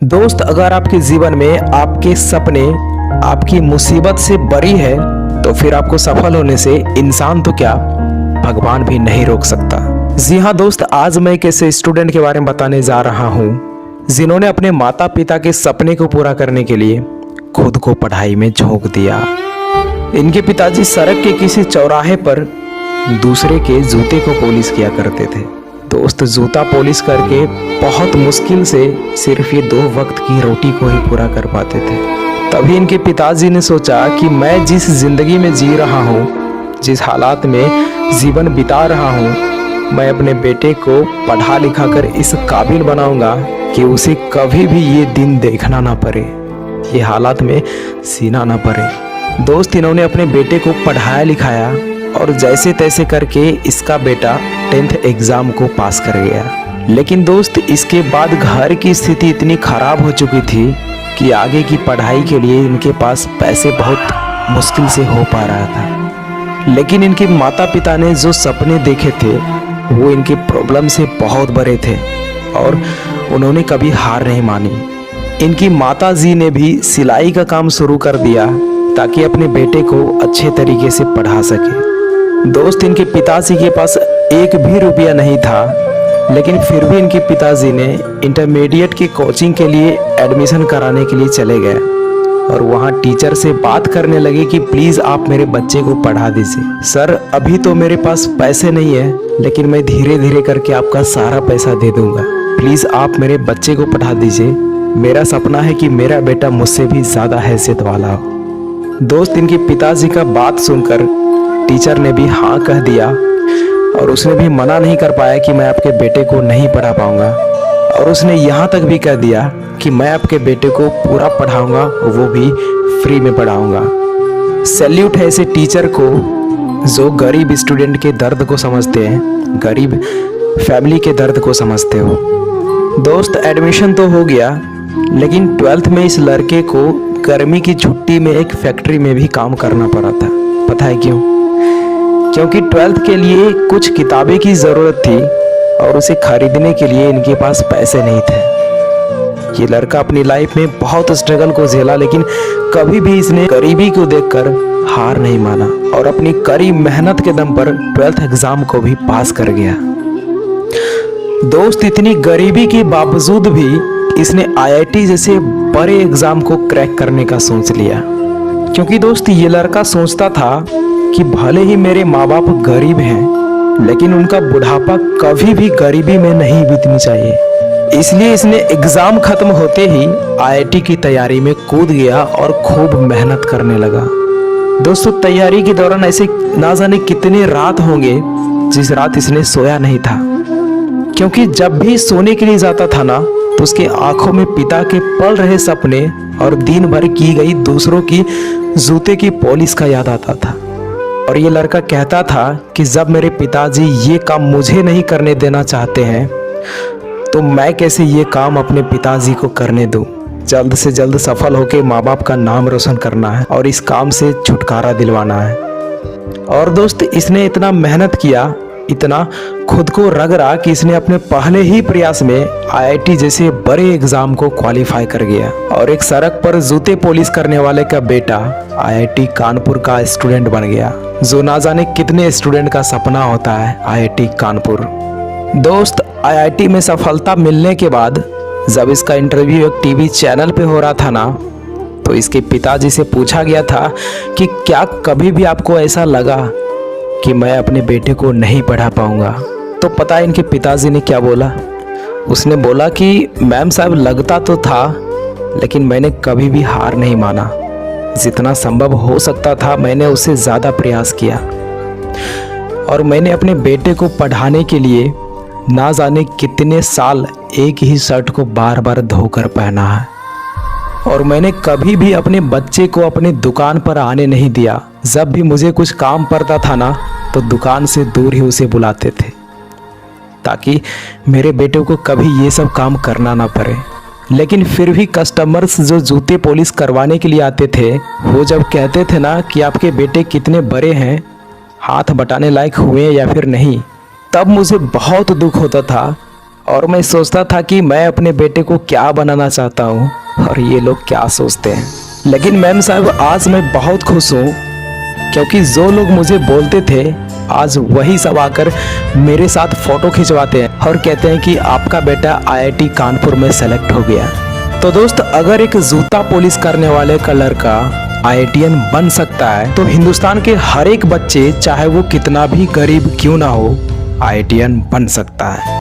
दोस्त, अगर आपके जीवन में आपके सपने आपकी मुसीबत से बड़ी है तो फिर आपको सफल होने से इंसान तो क्या, भगवान भी नहीं रोक सकता। जी हाँ दोस्त, आज मैं एक ऐसे स्टूडेंट के बारे में बताने जा रहा हूँ जिन्होंने अपने माता पिता के सपने को पूरा करने के लिए खुद को पढ़ाई में झोंक दिया। इनके पिताजी सड़क के किसी चौराहे पर दूसरे के जूते को पॉलिश किया करते थे। दोस्त, जूता पॉलिश करके बहुत मुश्किल से सिर्फ ये 2 वक्त की रोटी को ही पूरा कर पाते थे। तभी इनके पिताजी ने सोचा कि मैं जिस जिंदगी में जी रहा हूँ, जिस हालात में जीवन बिता रहा हूँ, मैं अपने बेटे को पढ़ा लिखा कर इस काबिल बनाऊंगा कि उसे कभी भी ये दिन देखना ना पड़े, ये हालात में सीना ना पड़े। दोस्त, इन्होंने अपने बेटे को पढ़ाया लिखाया और जैसे तैसे करके इसका बेटा 10th एग्ज़ाम को पास कर गया। लेकिन दोस्त, इसके बाद घर की स्थिति इतनी ख़राब हो चुकी थी कि आगे की पढ़ाई के लिए इनके पास पैसे बहुत मुश्किल से हो पा रहा था। लेकिन इनके माता पिता ने जो सपने देखे थे वो इनके प्रॉब्लम से बहुत बड़े थे और उन्होंने कभी हार नहीं मानी। इनकी माता जी ने भी सिलाई का काम शुरू कर दिया ताकि अपने बेटे को अच्छे तरीके से पढ़ा सके। दोस्त, इनके पिताजी के पास 1 भी रुपया नहीं था, लेकिन फिर भी इनके पिताजी ने इंटरमीडिएट की कोचिंग के लिए एडमिशन कराने के लिए चले गए और वहाँ टीचर से बात करने लगे कि प्लीज़ आप मेरे बच्चे को पढ़ा दीजिए। सर, अभी तो मेरे पास पैसे नहीं है, लेकिन मैं धीरे धीरे करके आपका सारा पैसा दे दूंगा। प्लीज़ आप मेरे बच्चे को पढ़ा दीजिए। मेरा सपना है कि मेरा बेटा मुझसे भी ज़्यादा हैसियत वाला हो। दोस्त, इनके पिताजी का बात सुनकर टीचर ने भी हाँ कह दिया और उसने भी मना नहीं कर पाया कि मैं आपके बेटे को नहीं पढ़ा पाऊंगा, और उसने यहाँ तक भी कह दिया कि मैं आपके बेटे को पूरा पढ़ाऊंगा, वो भी फ्री में पढ़ाऊंगा। सैल्यूट है ऐसे टीचर को जो गरीब स्टूडेंट के दर्द को समझते हैं, गरीब फैमिली के दर्द को समझते हो। दोस्त, एडमिशन तो हो गया, लेकिन 12th में इस लड़के को गर्मी की छुट्टी में एक फैक्ट्री में भी काम करना पड़ा था। पता है क्यों? क्योंकि 12th के लिए कुछ किताबें की ज़रूरत थी और उसे खरीदने के लिए इनके पास पैसे नहीं थे। ये लड़का अपनी लाइफ में बहुत स्ट्रगल को झेला, लेकिन कभी भी इसने गरीबी को देखकर हार नहीं माना और अपनी कड़ी मेहनत के दम पर 12th एग्ज़ाम को भी पास कर गया। दोस्त, इतनी गरीबी के बावजूद भी इसने IIT जैसे बड़े एग्ज़ाम को क्रैक करने का सोच लिया। क्योंकि दोस्त, ये लड़का सोचता था कि भले ही मेरे माँ बाप गरीब हैं, लेकिन उनका बुढ़ापा कभी भी गरीबी में नहीं बीतनी चाहिए। इसलिए इसने एग्ज़ाम खत्म होते ही IIT की तैयारी में कूद गया और खूब मेहनत करने लगा। दोस्तों, तैयारी के दौरान ऐसे ना जाने कितने रात होंगे जिस रात इसने सोया नहीं था, क्योंकि जब भी सोने के लिए जाता था ना तो उसके आंखों में पिता के पल रहे सपने और दिन भर की गई दूसरों की जूते की पॉलिश का याद आता था। और ये लड़का कहता था कि जब मेरे पिताजी ये काम मुझे नहीं करने देना चाहते हैं तो मैं कैसे ये काम अपने पिताजी को करने दूं। जल्द से जल्द सफल होकर माँ बाप का नाम रोशन करना है और इस काम से छुटकारा दिलवाना है। और दोस्त, इसने इतना मेहनत किया, इतना खुद को रगड़ा कि इसने अपने पहले ही प्रयास में IIT जैसे बड़े एग्जाम को क्वालिफाई कर गया और एक सड़क पर जूते पॉलिश करने वाले का बेटा IIT कानपुर का स्टूडेंट बन गया, जो ना जाने कितने स्टूडेंट का सपना होता है IIT कानपुर। दोस्त, IIT में सफलता मिलने के बाद जब इसका इंटरव्यू एक टीवी चैनल पे हो रहा था ना, तो इसके पिताजी से पूछा गया था कि क्या कभी भी आपको ऐसा लगा कि मैं अपने बेटे को नहीं पढ़ा पाऊंगा? तो पता है इनके पिताजी ने क्या बोला? उसने बोला कि मैम साहब, लगता तो था, लेकिन मैंने कभी भी हार नहीं माना। जितना संभव हो सकता था मैंने उससे ज़्यादा प्रयास किया और मैंने अपने बेटे को पढ़ाने के लिए ना जाने कितने साल एक ही शर्ट को बार बार धोकर पहना है और मैंने कभी भी अपने बच्चे को अपने दुकान पर आने नहीं दिया। जब भी मुझे कुछ काम पड़ता था ना तो दुकान से दूर ही उसे बुलाते थे ताकि मेरे बेटे को कभी ये सब काम करना ना पड़े। लेकिन फिर भी कस्टमर्स जो जूते पॉलिश करवाने के लिए आते थे, वो जब कहते थे ना कि आपके बेटे कितने बड़े हैं, हाथ बटाने लायक हुए या फिर नहीं, तब मुझे बहुत दुख होता था और मैं सोचता था कि मैं अपने बेटे को क्या बनाना चाहता हूँ और ये लोग क्या सोचते हैं। लेकिन मैम साहब आज मैं बहुत खुश हूँ, क्योंकि जो लोग मुझे बोलते थे आज वही सब आकर मेरे साथ फोटो खिंचवाते हैं और कहते हैं कि आपका बेटा IIT कानपुर में सेलेक्ट हो गया। तो दोस्त, अगर एक जूता पॉलिश करने वाले का लड़का IITian बन सकता है तो हिंदुस्तान के हर एक बच्चे, चाहे वो कितना भी गरीब क्यों ना हो, IITian बन सकता है।